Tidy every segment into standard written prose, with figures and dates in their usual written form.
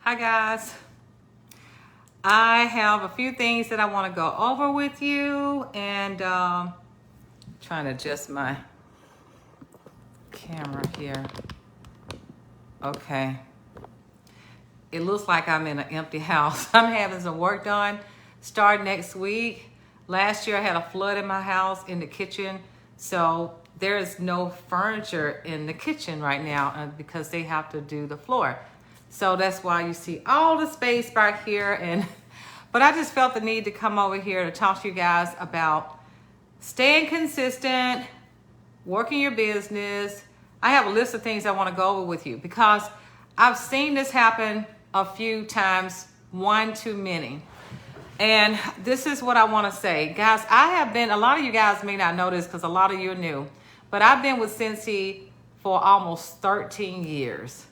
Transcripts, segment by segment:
Hi guys. I have a few things that I want to go over with you, and trying to adjust my camera here. Okay. It looks like I'm in an empty house. I'm having some work done starting next week. Last year I had a flood in my house in the kitchen, so there is no furniture in the kitchen right now because they have to do the floor. So that's why you see all the space back here. But I just felt the need to come over here to talk to you guys about staying consistent, working your business. I have a list of things I want to go over with you because I've seen this happen a few times, one too many. And this is what I want to say. Guys, I have been, a lot of you guys may not know this because a lot of you are new, but I've been with Scentsy for almost 13 years.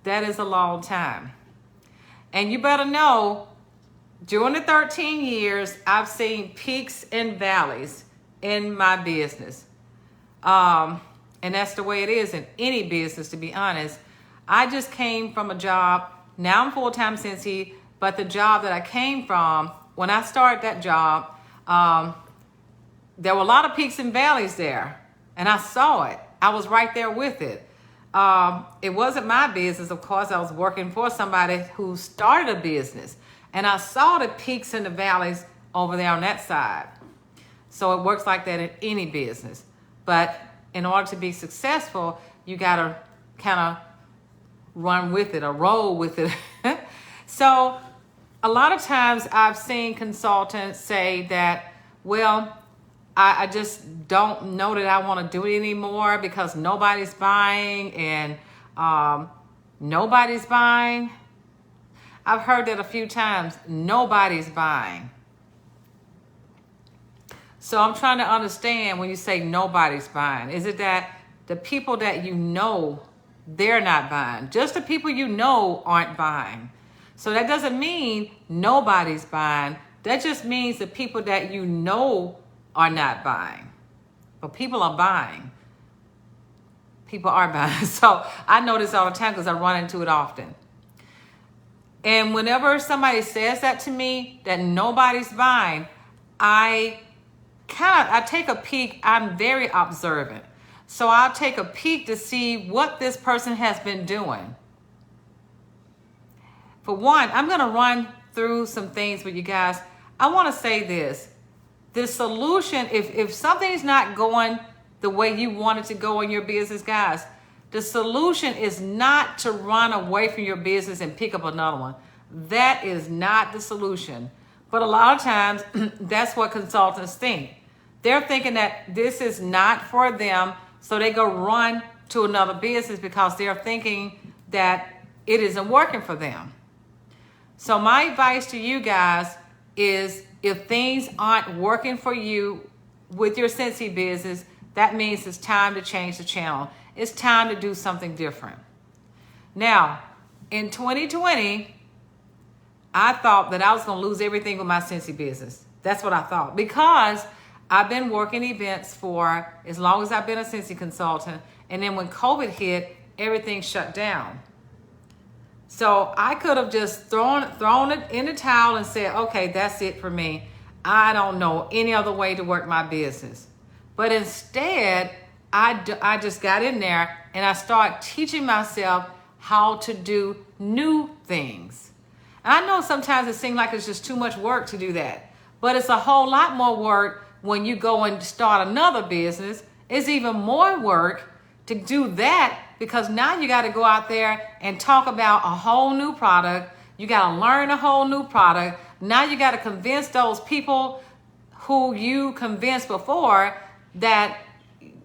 That is a long time. And you better know, during the 13 years, I've seen peaks and valleys in my business. And that's the way it is in any business, to be honest. I just came from a job. Now I'm full-time Scentsy, but the job that I came from, when I started that job, there were a lot of peaks and valleys there. And I saw it. I was right there with it. It wasn't my business, of course. I was working for somebody who started a business, and I saw the peaks and the valleys over there on that side. So it works like that in any business. But in order to be successful, you got to kind of run with it or roll with it. So a lot of times I've seen consultants say that, well, I just don't know that I want to do it anymore because nobody's buying and nobody's buying. I've heard that a few times, nobody's buying. So I'm trying to understand when you say nobody's buying. Is it that the people that you know, they're not buying? Just the people you know aren't buying. So that doesn't mean nobody's buying. That just means the people that you know are not buying. But people are buying. People are buying. So I know this all the time because I run into it often. And whenever somebody says that to me, that nobody's buying, I take a peek. I'm very observant. So I'll take a peek to see what this person has been doing. For one, I'm going to run through some things with you guys. I want to say this. The solution, if something's not going the way you want it to go in your business, guys, the solution is not to run away from your business and pick up another one. That is not the solution. But a lot of times, that's what consultants think. They're thinking that this is not for them, so they go run to another business because they're thinking that it isn't working for them. So my advice to you guys is, if things aren't working for you with your Scentsy business, that means it's time to change the channel. It's time to do something different. Now, in 2020, I thought that I was going to lose everything with my Scentsy business. That's what I thought, because I've been working events for as long as I've been a Scentsy consultant. And then when COVID hit, everything shut down. So I could have just thrown it in the towel and said, okay, that's it for me. I don't know any other way to work my business. But instead, I just got in there and I started teaching myself how to do new things. And I know sometimes it seems like it's just too much work to do that. But it's a whole lot more work when you go and start another business. It's even more work to do that, because now you got to go out there and talk about a whole new product. You got to learn a whole new product. Now you got to convince those people who you convinced before that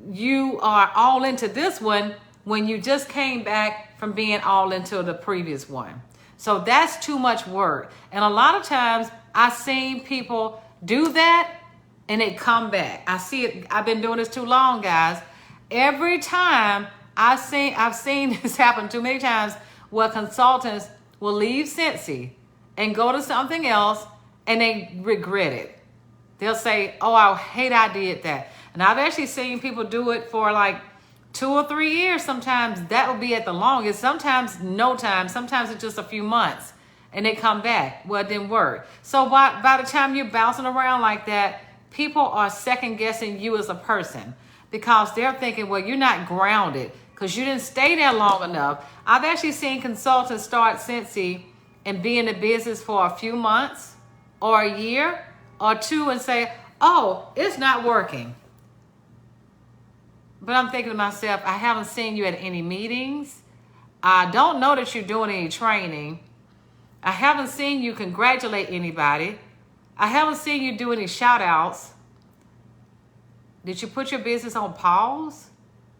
you are all into this one when you just came back from being all into the previous one. So that's too much work. And a lot of times I've seen people do that and they come back. I see it. I've been doing this too long, guys. Every time I've seen this happen too many times, where consultants will leave Scentsy and go to something else and they regret it. They'll say, oh, I hate I did that. And I've actually seen people do it for like 2 or 3 years, sometimes that will be at the longest. Sometimes no time. Sometimes it's just a few months and they come back. Well, it didn't work. So by the time you're bouncing around like that, people are second guessing you as a person because they're thinking, well, you're not grounded because you didn't stay there long enough. I've actually seen consultants start Scentsy and be in the business for a few months or a year or two and say, oh, it's not working. But I'm thinking to myself, I haven't seen you at any meetings. I don't know that you're doing any training. I haven't seen you congratulate anybody. I haven't seen you do any shout outs. Did you put your business on pause?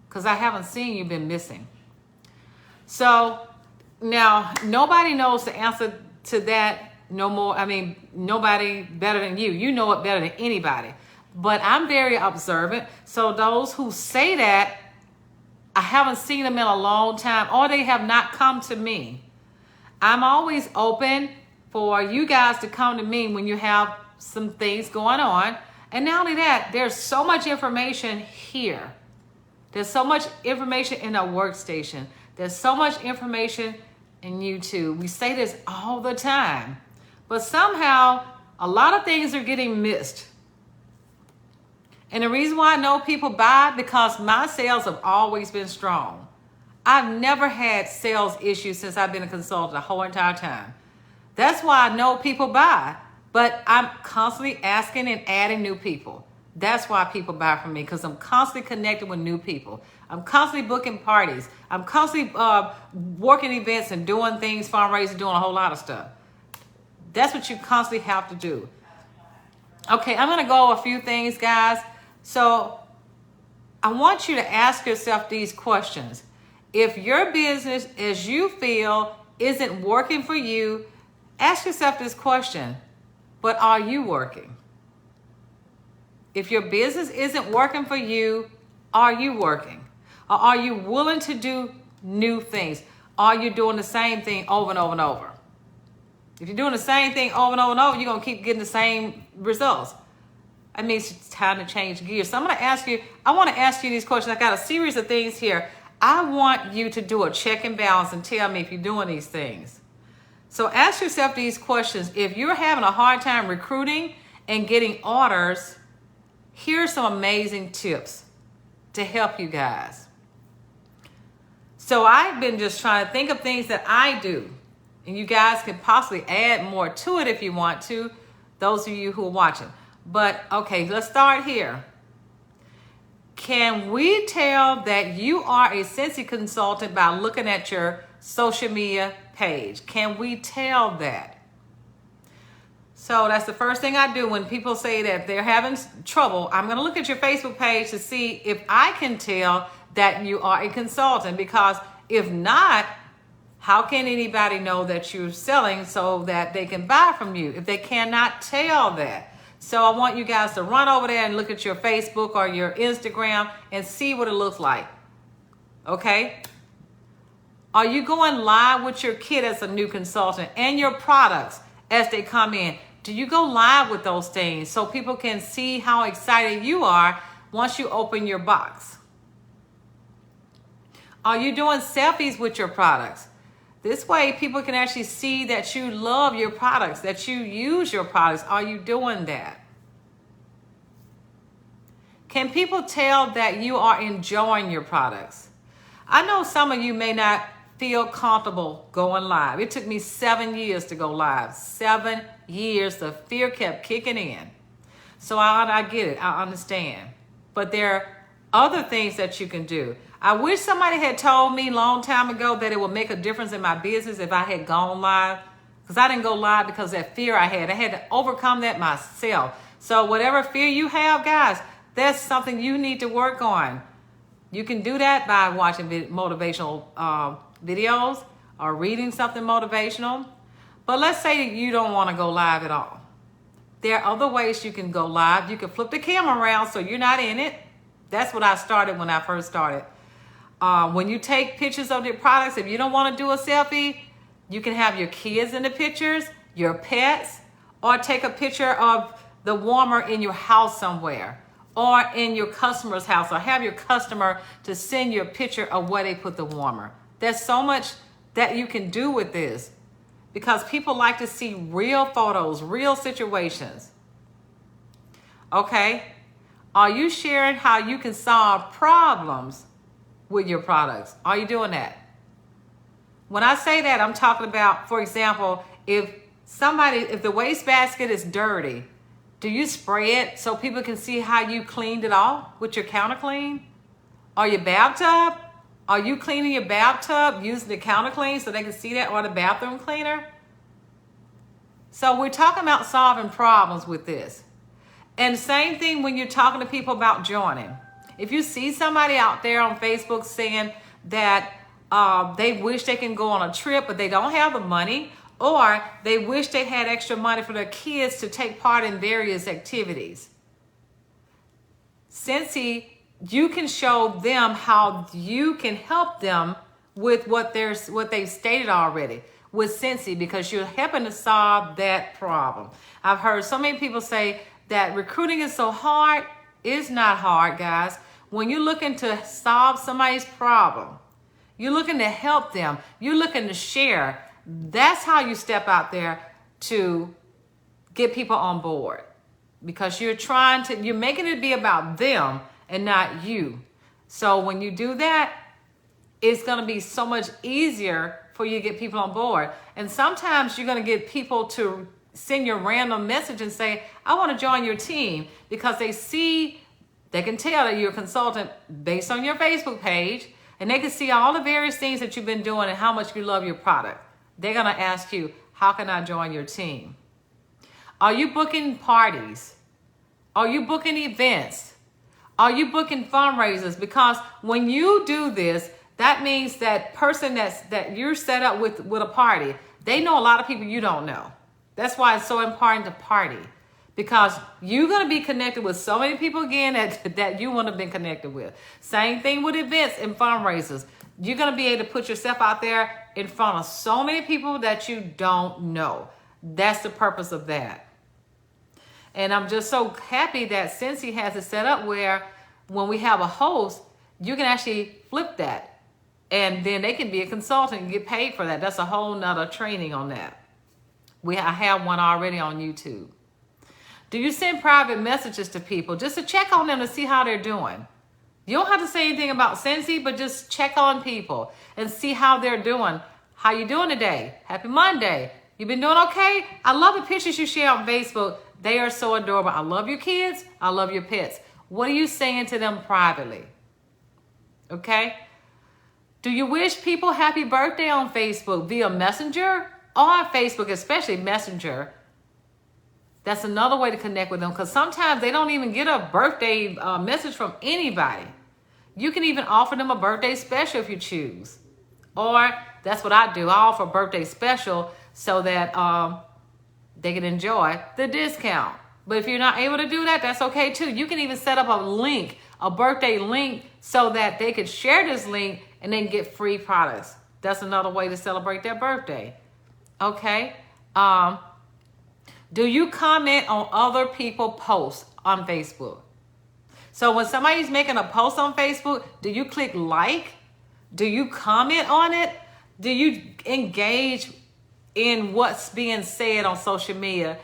Because I haven't seen you been missing. So now nobody knows the answer to that no more. I mean, nobody better than you. You know it better than anybody. But I'm very observant. So those who say that, I haven't seen them in a long time or they have not come to me. I'm always open for you guys to come to me when you have some things going on. And not only that, there's so much information here. There's so much information in our workstation. There's so much information in YouTube. We say this all the time. But somehow, a lot of things are getting missed. And the reason why I know people buy, because my sales have always been strong. I've never had sales issues since I've been a consultant the whole entire time. That's why I know people buy. But I'm constantly asking and adding new people. That's why people buy from me, because I'm constantly connected with new people. I'm constantly booking parties. I'm constantly working events and doing things, fundraising, doing a whole lot of stuff. That's what you constantly have to do. Okay, I'm going to go over a few things, guys. So I want you to ask yourself these questions. If your business, as you feel, isn't working for you, ask yourself this question. But are you working? If your business isn't working for you, are you working? Or are you willing to do new things? Are you doing the same thing over and over and over? If you're doing the same thing over and over and over, you're going to keep getting the same results. That means it's time to change gears. So I'm going to ask you, I want to ask you these questions. I got a series of things here. I want you to do a check and balance and tell me if you're doing these things. So ask yourself these questions. If you're having a hard time recruiting and getting orders, here's some amazing tips to help you guys. So I've been just trying to think of things that I do. And you guys can possibly add more to it if you want to, those of you who are watching. But okay, let's start here. Can we tell that you are a Scentsy consultant by looking at your social media page? Can we tell that? So that's the first thing I do when people say that they're having trouble. I'm going to look at your Facebook page to see if I can tell that you are a consultant, because if not, how can anybody know that you're selling so that they can buy from you if they cannot tell that? So I want you guys to run over there and look at your Facebook or your Instagram and see what it looks like. Okay? Are you going live with your kit as a new consultant and your products as they come in? Do you go live with those things so people can see how excited you are once you open your box? Are you doing selfies with your products? This way people can actually see that you love your products, that you use your products. Are you doing that? Can people tell that you are enjoying your products? I know some of you may not feel comfortable going live. It took me 7 years to go live. 7 years. The fear kept kicking in. So I get it. I understand. But there are other things that you can do. I wish somebody had told me a long time ago that it would make a difference in my business if I had gone live. Because I didn't go live because of that fear I had. I had to overcome that myself. So whatever fear you have, guys, that's something you need to work on. You can do that by watching motivational videos or reading something motivational. But let's say you don't want to go live at all. There are other ways you can go live. You can flip the camera around so you're not in it. That's what I started when I first started. When you take pictures of your products, if you don't want to do a selfie, you can have your kids in the pictures, your pets, or take a picture of the warmer in your house somewhere, or in your customer's house, or have your customer to send you a picture of where they put the warmer. There's so much that you can do with this because people like to see real photos, real situations. Okay? Are you sharing how you can solve problems with your products? Are you doing that? When I say that, I'm talking about, for example, if the wastebasket is dirty, do you spray it so people can see how you cleaned it off with your counter clean? Or your bathtub? Are you cleaning your bathtub using the counter clean so they can see that, or the bathroom cleaner? So we're talking about solving problems with this. And same thing when you're talking to people about joining. If you see somebody out there on Facebook saying that they wish they can go on a trip, but they don't have the money, or they wish they had extra money for their kids to take part in various activities, Scentsy, you can show them how you can help them with what they've stated already with Scentsy, because you're helping to solve that problem. I've heard so many people say that recruiting is so hard. It's not hard, guys. When you're looking to solve somebody's problem, you're looking to help them, you're looking to share, that's how you step out there to get people on board, because you're making it be about them and not you. So when you do that, it's going to be so much easier for you to get people on board. And sometimes you're going to get people to send you a random message and say, I want to join your team, because they can tell that you're a consultant based on your Facebook page, and they can see all the various things that you've been doing and how much you love your product. They're going to ask you, how can I join your team? Are you booking parties? Are you booking events? Are you booking fundraisers? Because when you do this, that means that person that you're set up with a party, they know a lot of people you don't know. That's why it's so important to party, because you're going to be connected with so many people again that you wouldn't have been connected with. Same thing with events and fundraisers. You're going to be able to put yourself out there in front of so many people that you don't know. That's the purpose of that. And I'm just so happy that Scentsy has it set up where when we have a host, you can actually flip that. And then they can be a consultant and get paid for that. That's a whole nother training on that. I have one already on YouTube. Do you send private messages to people just to check on them to see how they're doing? You don't have to say anything about Scentsy, but just check on people and see how they're doing. How you doing today? Happy Monday. You been doing okay? I love the pictures you share on Facebook. They are so adorable. I love your kids. I love your pets. What are you saying to them privately? Okay? Do you wish people happy birthday on Facebook via Messenger or on Facebook, especially Messenger? That's another way to connect with them, because sometimes they don't even get a birthday message from anybody. You can even offer them a birthday special if you choose. Or that's what I do. I offer a birthday special so that they can enjoy the discount. But if you're not able to do that, that's okay too. You can even set up a link, a birthday link, so that they can share this link and then get free products. That's another way to celebrate their birthday. Okay? Do you comment on other people's posts on Facebook? So when somebody's making a post on Facebook, do you click like? Do you comment on it? Do you engage in what's being said on social media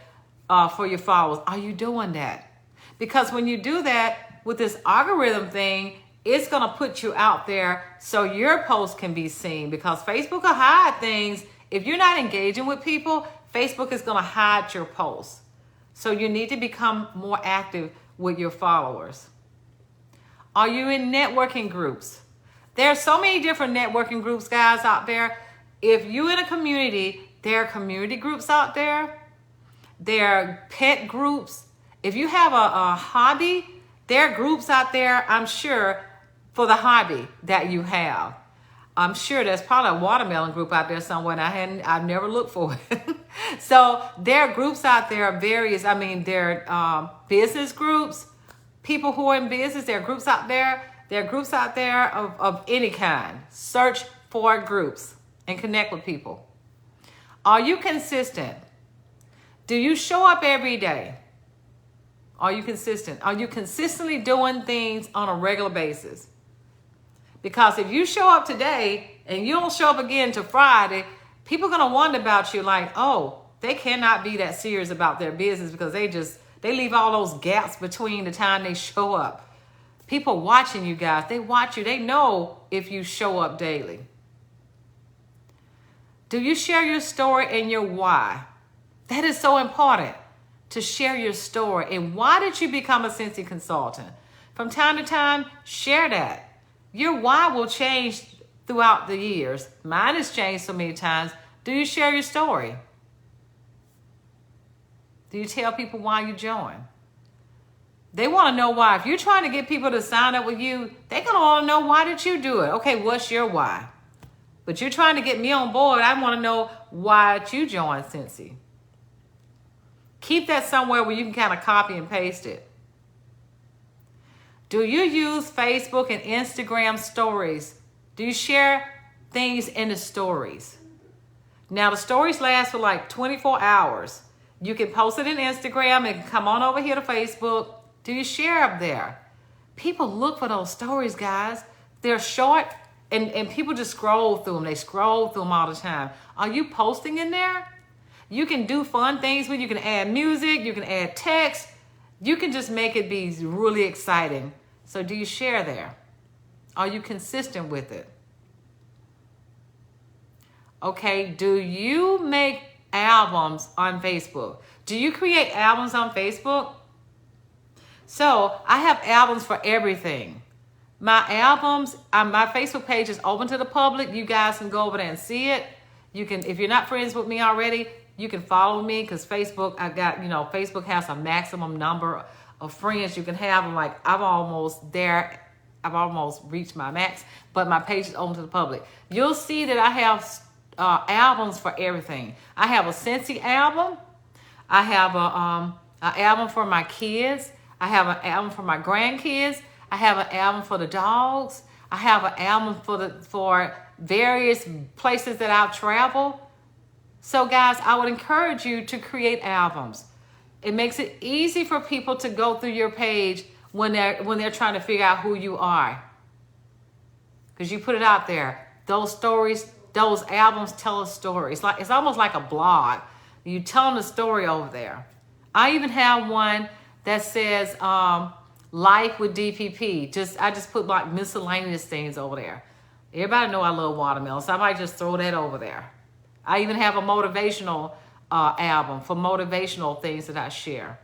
for your followers? Are you doing that? Because when you do that with this algorithm thing, it's going to put you out there so your post can be seen, because Facebook will hide things. If you're not engaging with people, Facebook is going to hide your posts. So you need to become more active with your followers. Are you in networking groups? There are so many different networking groups, guys, out there. If you're in a community, there are community groups out there. There are pet groups. If you have a hobby, there are groups out there, I'm sure, for the hobby that you have. I'm sure there's probably a watermelon group out there somewhere, and I've never looked for it. So there are groups out there, there are business groups, people who are in business. There are groups out there. There are groups out there of any kind. Search for groups and connect with people. Are you consistent? Do you show up every day? Are you consistent? Are you consistently doing things on a regular basis? Because if you show up today and you don't show up again till Friday, people are going to wonder about you like, oh, they cannot be that serious about their business because they leave all those gaps between the time they show up. People watching you guys, they watch you. They know if you show up daily. Do you share your story and your why? That is so important, to share your story. And why did you become a Scentsy consultant? From time to time, share that. Your why will change throughout the years. Mine has changed so many times. Do you share your story? Do you tell people why you joined? They want to know why. If you're trying to get people to sign up with you, they're going to want to know, why did you do it? Okay, what's your why? But you're trying to get me on board. I want to know why you joined Scentsy. Keep that somewhere where you can kind of copy and paste it. Do you use Facebook and Instagram stories? Do you share things in the stories? Now, the stories last for like 24 hours. You can post it in Instagram and come on over here to Facebook. Do you share up there? People look for those stories, guys. They're short, and people just scroll through them. They scroll through them all the time. Are you posting in there? You can do fun things with. You can add music. You can add text. You can just make it be really exciting. So do you share there? Are you consistent with it? Okay, do you make albums on Facebook? Do you create albums on Facebook? So I have albums for everything. My albums, my Facebook page is open to the public. You guys can go over there and see it. You can, if you're not friends with me already, you can follow me, because Facebook, Facebook has a maximum number of friends you can have. I'm like, I'm almost there. I've almost reached my max, but my page is open to the public. You'll see that I have albums for everything. I have a Scentsy album. I have an album for my kids. I have an album for my grandkids. I have an album for the dogs. I have an album for various places that I've traveled. So guys, I would encourage you to create albums. It makes it easy for people to go through your page when they're trying to figure out who you are. Because you put it out there. Those stories, those albums tell a story. It's almost like a blog. You tell them the story over there. I even have one that says life with DPP. I just put like miscellaneous things over there. Everybody know I love watermelon, so I might just throw that over there. I even have a motivational album for motivational things that I share.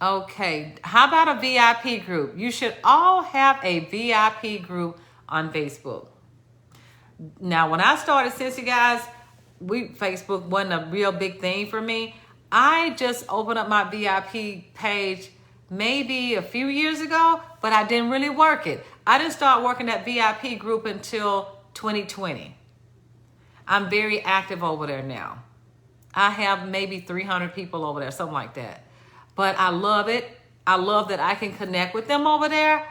Okay, how about a VIP group? You should all have a VIP group on Facebook. Now, when I started Scentsy, guys, Facebook wasn't a real big thing for me. I just opened up my VIP page maybe a few years ago, but I didn't really work it. I didn't start working that VIP group until 2020. I'm very active over there now. I have maybe 300 people over there, something like that. But I love it. I love that I can connect with them over there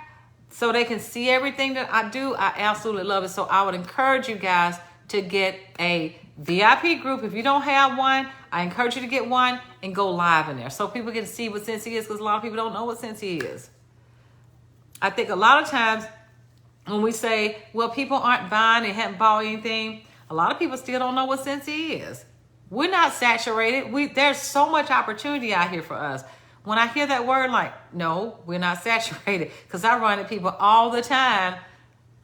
so they can see everything that I do. I absolutely love it. So I would encourage you guys to get a VIP group. If you don't have one, I encourage you to get one and go live in there so people can see what Scentsy is, because a lot of people don't know what Scentsy is. I think a lot of times when we say, well, people aren't buying and haven't bought anything, a lot of people still don't know what Scentsy is. We're not saturated. There's so much opportunity out here for us. When I hear that word, like, no, we're not saturated, because I run into people all the time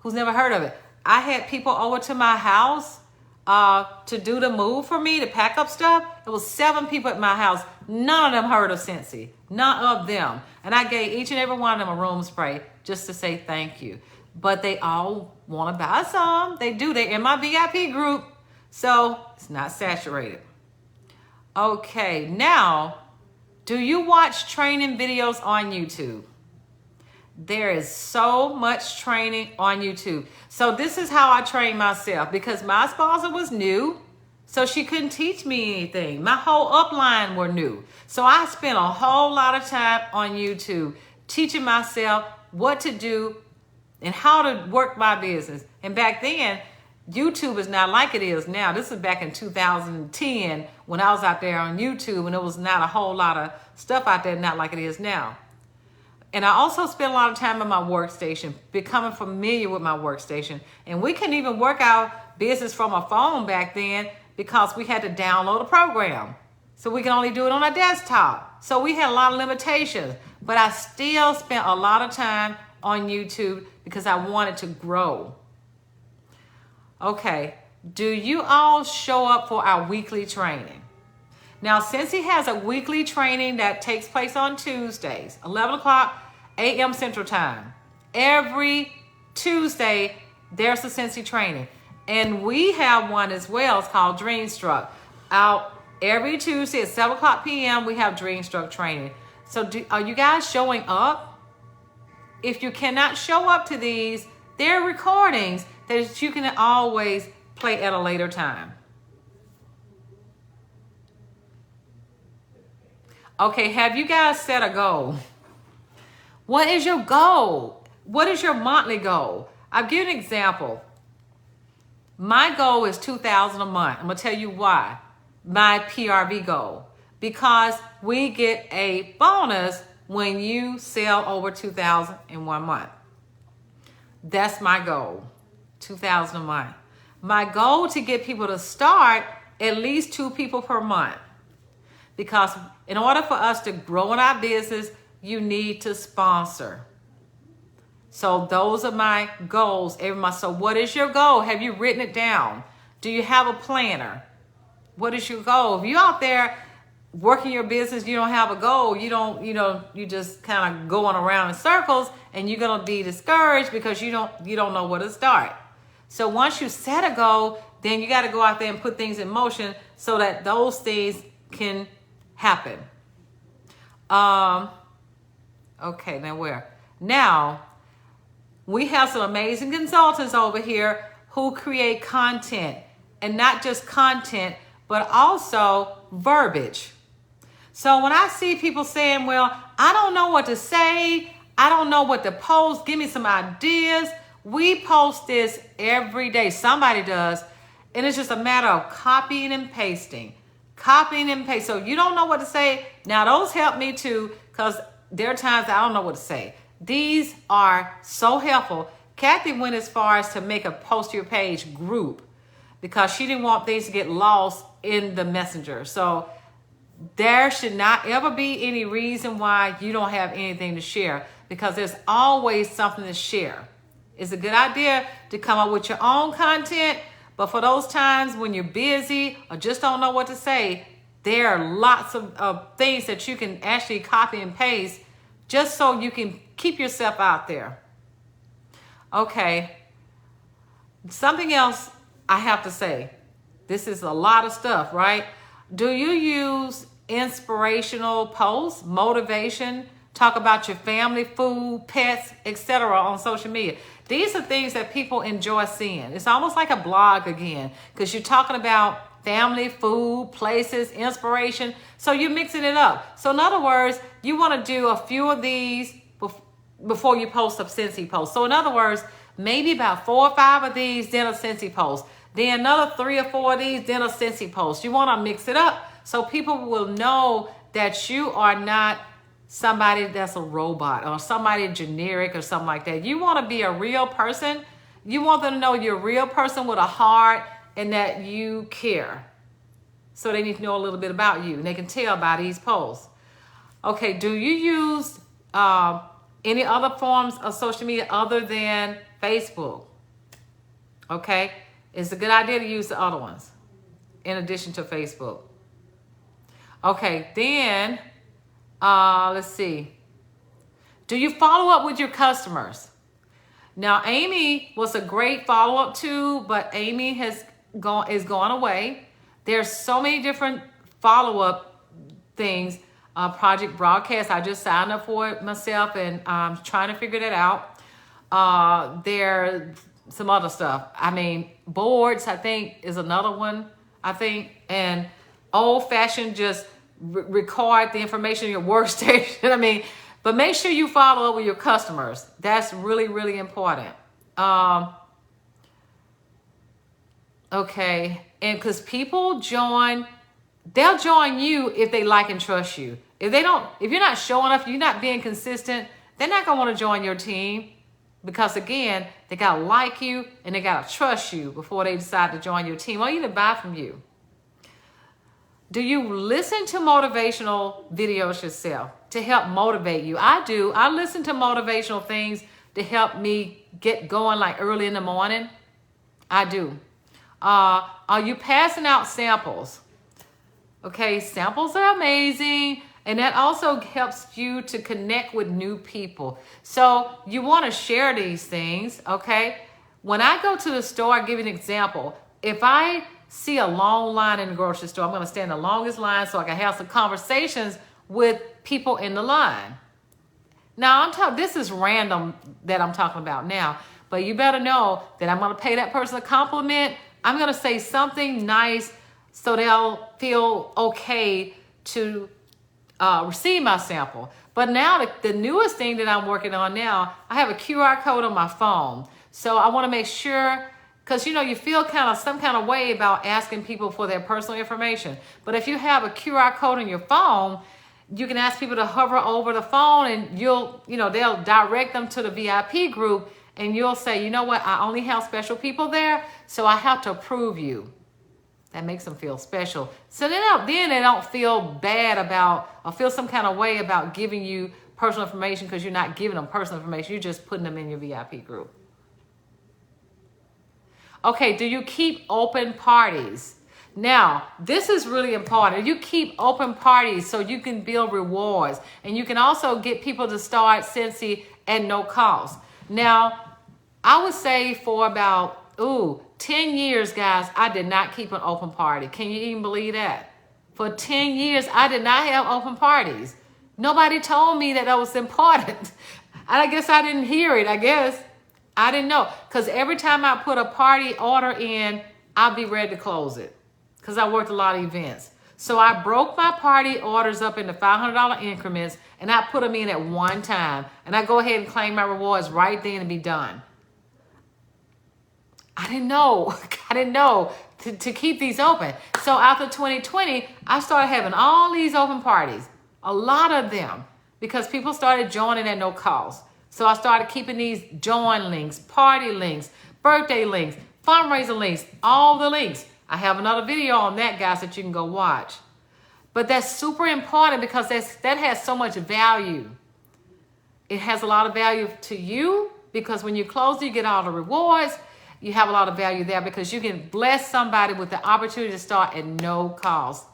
who's never heard of it. I had people over to my house to do the move for me, to pack up stuff. There was 7 people at my house. None of them heard of Scentsy. None of them. And I gave each and every one of them a room spray just to say thank you. But they all want to buy some. They do. They're in my VIP group. So it's not saturated. Okay, now, do you watch training videos on YouTube? There is so much training on YouTube. So this is how I train myself, because my sponsor was new, so she couldn't teach me anything. My whole upline were new. So I spent a whole lot of time on YouTube teaching myself what to do and how to work my business. And back then, YouTube is not like it is now. This is back in 2010 when I was out there on YouTube, and there was not a whole lot of stuff out there, not like it is now. And I also spent a lot of time on my workstation, becoming familiar with my workstation. And we couldn't even work our business from a phone back then because we had to download a program. So we can only do it on a desktop. So we had a lot of limitations. But I still spent a lot of time on YouTube because I wanted to grow. Okay, do you all show up for our weekly training? Now, Scentsy has a weekly training that takes place on Tuesdays, 11 o'clock a.m. Central Time. Every Tuesday, there's a Scentsy training. And we have one as well. It's called Dreamstruck. Out every Tuesday at 7 o'clock p.m., we have Dreamstruck training. So are you guys showing up? If you cannot show up to these, there are recordings that you can always play at a later time. Okay, have you guys set a goal? What is your goal? What is your monthly goal? I'll give you an example. My goal is $2,000 a month. I'm going to tell you why. My PRV goal. Because we get a bonus when you sell over $2,000 in 1 month. That's my goal. $2,000 a month. My goal to get people to start at least 2 people per month. Because in order for us to grow in our business, you need to sponsor. So those are my goals every month. So what is your goal? Have you written it down? Do you have a planner? What is your goal? If you're out there working your business, you don't have a goal, you just kind of going around in circles, and you're going to be discouraged because you don't know where to start. So once you set a goal, then you got to go out there and put things in motion so that those things can happen. Okay, now we have some amazing consultants over here who create content, and not just content, but also verbiage. So when I see people saying, well, I don't know what to say, I don't know what to post, give me some ideas. We post this every day. Somebody does. And it's just a matter of copying and pasting. Copying and paste. So you don't know what to say. Now those help me too, because there are times I don't know what to say. These are so helpful. Kathy went as far as to make a post your page group because she didn't want things to get lost in the messenger. So there should not ever be any reason why you don't have anything to share, because there's always something to share. It's a good idea to come up with your own content, but for those times when you're busy or just don't know what to say, there are lots of things that you can actually copy and paste just so you can keep yourself out there. Okay, something else I have to say. This is a lot of stuff, right? Do you use inspirational posts, motivation, talk about your family, food, pets, etc. on social media? These are things that people enjoy seeing. It's almost like a blog again, because you're talking about family, food, places, inspiration. So you're mixing it up. So in other words, you want to do a few of these before you post a Scentsy post. So in other words, maybe about 4 or 5 of these, then a Scentsy post. Then another 3 or 4 of these, then a Scentsy post. You want to mix it up so people will know that you are not somebody that's a robot or somebody generic or something like that. You want to be a real person. You want them to know you're a real person with a heart and that you care. So they need to know a little bit about you, and they can tell by these posts. Okay, do you use any other forms of social media other than Facebook? Okay, it's a good idea to use the other ones in addition to Facebook. Okay, then let's see. Do you follow up with your customers? Now, Amy was a great follow-up too, but Amy is gone away. There's so many different follow-up things. Project Broadcast, I just signed up for it myself, and I'm trying to figure that out. There's some other stuff. I mean, boards, I think, is another one, I think. And old-fashioned, just record the information in your workstation. I mean, but make sure you follow up with your customers. That's really, really important. Okay. And because people join, they'll join you if they like and trust you. If you're not showing up, you're not being consistent, they're not going to want to join your team. Because again, they got to like you and they got to trust you before they decide to join your team or even buy from you. Do you listen to motivational videos yourself to help motivate you? I do. I listen to motivational things to help me get going like early in the morning. I do. Are you passing out samples? Okay, samples are amazing. And that also helps you to connect with new people. So you want to share these things, okay? When I go to the store, I'll give you an example. If I see a long line in the grocery store, I'm going to stand in the longest line so I can have some conversations with people in the line. Now, this is random that I'm talking about now, but you better know that I'm going to pay that person a compliment. I'm going to say something nice so they'll feel okay to receive my sample. But now the newest thing that I'm working on now, I have a QR code on my phone. So I want to make sure, because you feel some kind of way about asking people for their personal information. But if you have a QR code on your phone, you can ask people to hover over the phone and they'll direct them to the VIP group, and you'll say, you know what, I only have special people there, so I have to approve you. That makes them feel special. So then they don't feel bad about or feel some kind of way about giving you personal information, because you're not giving them personal information. You're just putting them in your VIP group. Okay, do you keep open parties? Now, this is really important. You keep open parties so you can build rewards. And you can also get people to start Scentsy at no cost. Now, I would say for about 10 years, guys, I did not keep an open party. Can you even believe that? For 10 years, I did not have open parties. Nobody told me that was important. I guess I didn't hear it. I didn't know. Because every time I put a party order in, I'll be ready to close it. Because I worked a lot of events. So I broke my party orders up into $500 increments, and I put them in at one time. And I go ahead and claim my rewards right then and be done. I didn't know to keep these open. So after 2020, I started having all these open parties, a lot of them, because people started joining at no cost. So I started keeping these join links, party links, birthday links, fundraiser links, all the links. I have another video on that, guys, that you can go watch. But that's super important because that has so much value. It has a lot of value to you because when you close, you get all the rewards. You have a lot of value there because you can bless somebody with the opportunity to start at no cost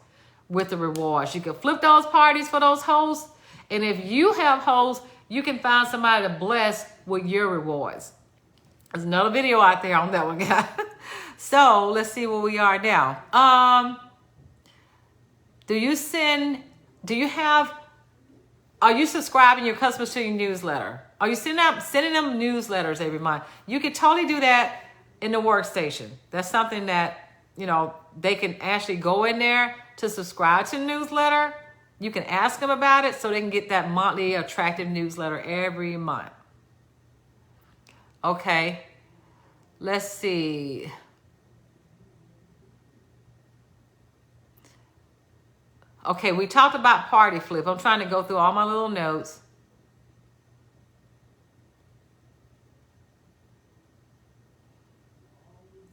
with the rewards. You can flip those parties for those hosts. And if you have hosts, you can find somebody to bless with your rewards. There's another video out there on that one, guys. So let's see where we are now. Are you subscribing your customers to your newsletter? Are you sending them newsletters every month? You can totally do that in the workstation. That's something that, they can actually go in there to subscribe to the newsletter. You can ask them about it so they can get that monthly attractive newsletter every month. Okay, let's see. Okay, we talked about party flip. I'm trying to go through all my little notes.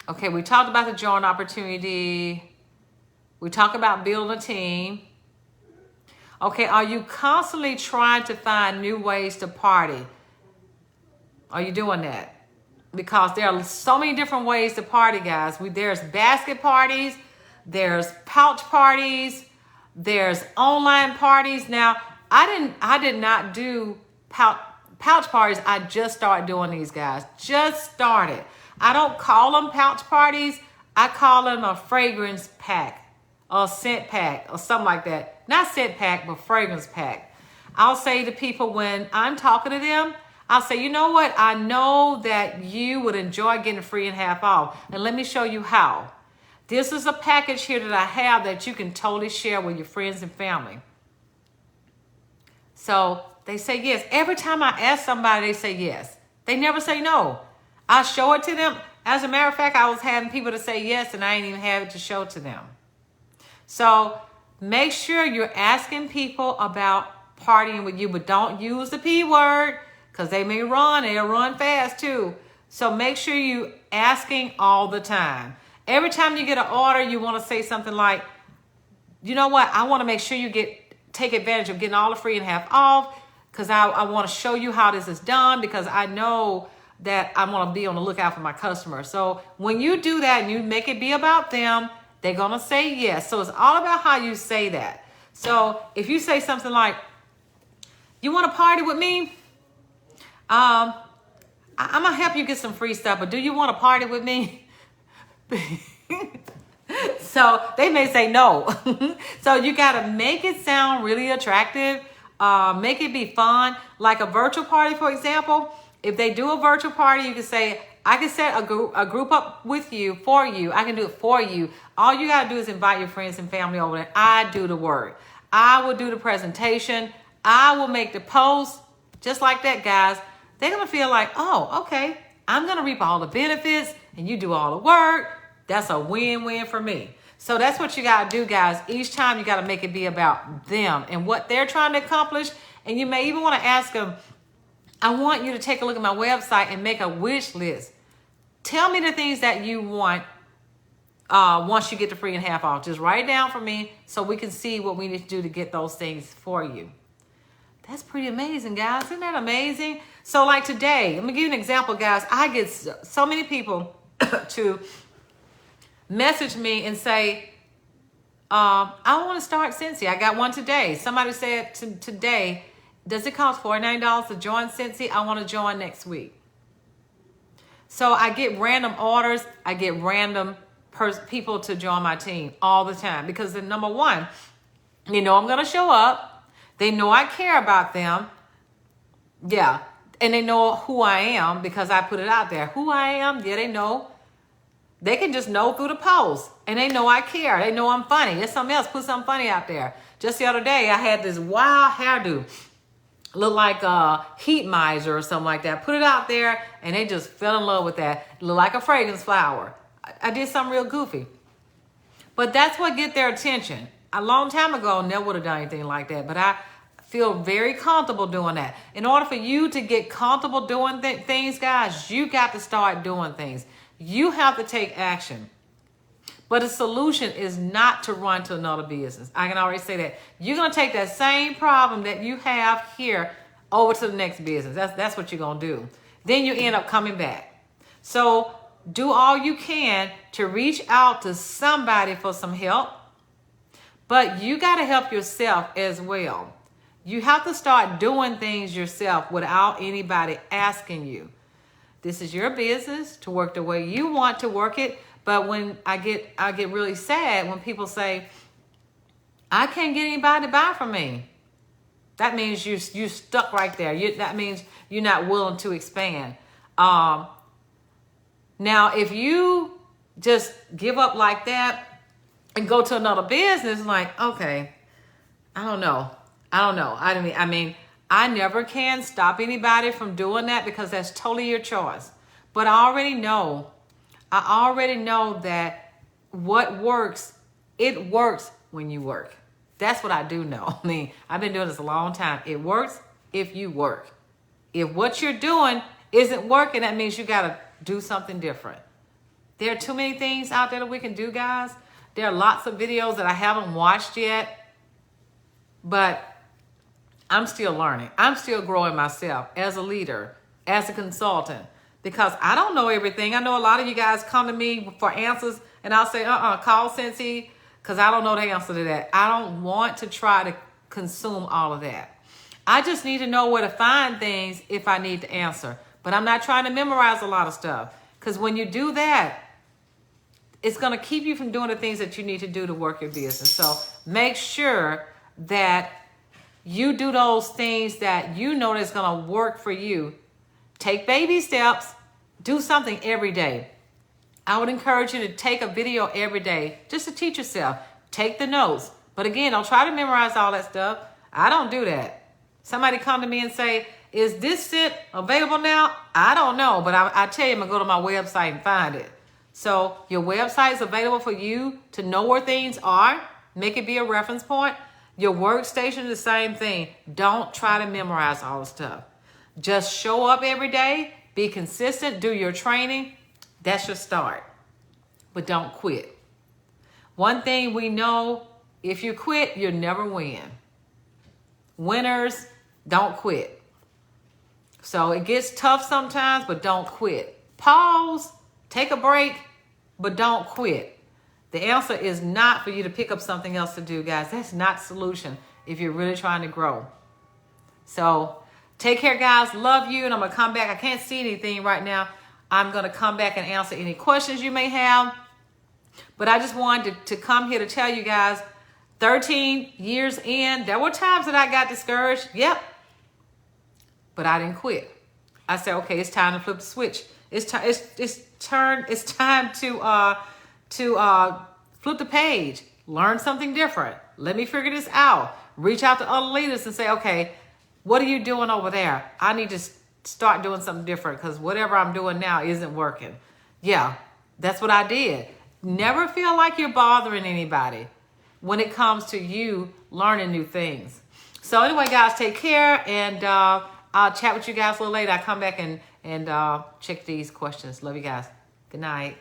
Okay, we talked about the joint opportunity. We talked about building a team. Okay, are you constantly trying to find new ways to party? Are you doing that? Because there are so many different ways to party, guys. There's basket parties, there's pouch parties, there's online parties. Now, I did not do pouch parties. I just started doing these, guys. Just started. I don't call them pouch parties. I call them a fragrance pack or scent pack or something like that. Not scent pack, but fragrance pack. I'll say to people when I'm talking to them, I'll say, you know what? I know that you would enjoy getting free and half off. And let me show you how. This is a package here that I have that you can totally share with your friends and family. So they say yes. Every time I ask somebody, they say yes. They never say no. I show it to them As a matter of fact, I was having people to say yes, and I ain't even have it to show to them. So make sure you're asking people about partying with you, but don't use the P word, because they may run. They'll run fast too. So make sure you asking all the time. Every time you get an order, you want to say something like, you know what? I want to make sure you take advantage of getting all the free and half off, because I want to show you how this is done, because I know that I want to be on the lookout for my customers. So when you do that and you make it be about them, they're going to say yes. So it's all about how you say that. So if you say something like, you want to party with me? I'm going to help you get some free stuff, but do you want to party with me? So they may say no. So you got to make it sound really attractive. Make it be fun. Like a virtual party, for example. If they do a virtual party, you can say, I can set a group up with you, for you. I can do it for you. All you got to do is invite your friends and family over there. I do the work. I will do the presentation. I will make the post. Just like that, guys. They're going to feel like, oh, okay, I'm going to reap all the benefits and you do all the work. That's a win-win for me. So that's what you got to do, guys. Each time you got to make it be about them and what they're trying to accomplish. And you may even want to ask them, I want you to take a look at my website and make a wish list. Tell me the things that you want once you get the free and half off. Just write it down for me so we can see what we need to do to get those things for you. That's pretty amazing, guys. Isn't that amazing? So like today, let me give you an example, guys. I get so many people to message me and say, I want to start Scentsy. I got one today. Somebody said today, does it cost $49 to join Scentsy? I want to join next week. So I get random orders. I get random people to join my team all the time. Because number one, you know I'm going to show up. They know I care about them. Yeah. And they know who I am because I put it out there. Who I am, yeah, they know. They can just know through the post. And they know I care. They know I'm funny. There's something else. Put something funny out there. Just the other day, I had this wild hairdo. Look like a heat miser or something like that. Put it out there, and they just fell in love with that. Look like a fragrance flower. I did something real goofy. But that's what get their attention. A long time ago, never would have done anything like that. But I feel very comfortable doing that. In order for you to get comfortable doing things, guys, you got to start doing things. You have to take action. But the solution is not to run to another business. I can already say that. You're going to take that same problem that you have here over to the next business. That's what you're going to do. Then you end up coming back. So do all you can to reach out to somebody for some help. But you got to help yourself as well. You have to start doing things yourself without anybody asking you. This is your business to work the way you want to work it. But when I get really sad when people say, I can't get anybody to buy from me. That means you're stuck right there. That means you're not willing to expand. Now, if you just give up like that and go to another business, like, okay, I don't know. I mean, I never can stop anybody from doing that because that's totally your choice. But I already know that what works, it works when you work. That's what I do know. I mean, I've been doing this a long time. It works if you work. If what you're doing isn't working, that means you got to do something different. There are too many things out there that we can do, guys. There are lots of videos that I haven't watched yet, but I'm still learning. I'm still growing myself as a leader, as a consultant, because I don't know everything. I know a lot of you guys come to me for answers, and I'll say, call Scentsy, because I don't know the answer to that. I don't want to try to consume all of that. I just need to know where to find things if I need to answer. But I'm not trying to memorize a lot of stuff, because when you do that, it's going to keep you from doing the things that you need to do to work your business. So make sure that you do those things that you know that's going to work for you. Take baby steps. Do something every day. I would encourage you to take a video every day just to teach yourself. Take the notes. But again, don't try to memorize all that stuff. I don't do that. Somebody come to me and say, Is this scent available now? I don't know, but I tell you, I'm going to go to my website and find it. So your website is available for you to know where things are. Make it be a reference point. Your workstation is the same thing. Don't try to memorize all the stuff. Just show up every day. Be consistent. Do your training. That's your start. But don't quit. One thing we know, if you quit, you'll never win. Winners don't quit. So it gets tough sometimes, but don't quit. Pause, take a break, but don't quit. The answer is not for you to pick up something else to do, guys. That's not the solution if you're really trying to grow. So take care, guys. Love you, and I'm going to come back. I can't see anything right now. I'm going to come back and answer any questions you may have. But I just wanted to come here to tell you guys, 13 years in, there were times that I got discouraged. Yep. But I didn't quit. I said, okay, it's time to flip the switch. It's time to flip the page, learn something different. Let me figure this out. Reach out to other leaders and say, okay, what are you doing over there? I need to start doing something different because whatever I'm doing now isn't working. Yeah, that's what I did. Never feel like you're bothering anybody when it comes to you learning new things. So anyway, guys, take care, and I'll chat with you guys a little later. I'll come back and check these questions. Love you guys. Good night.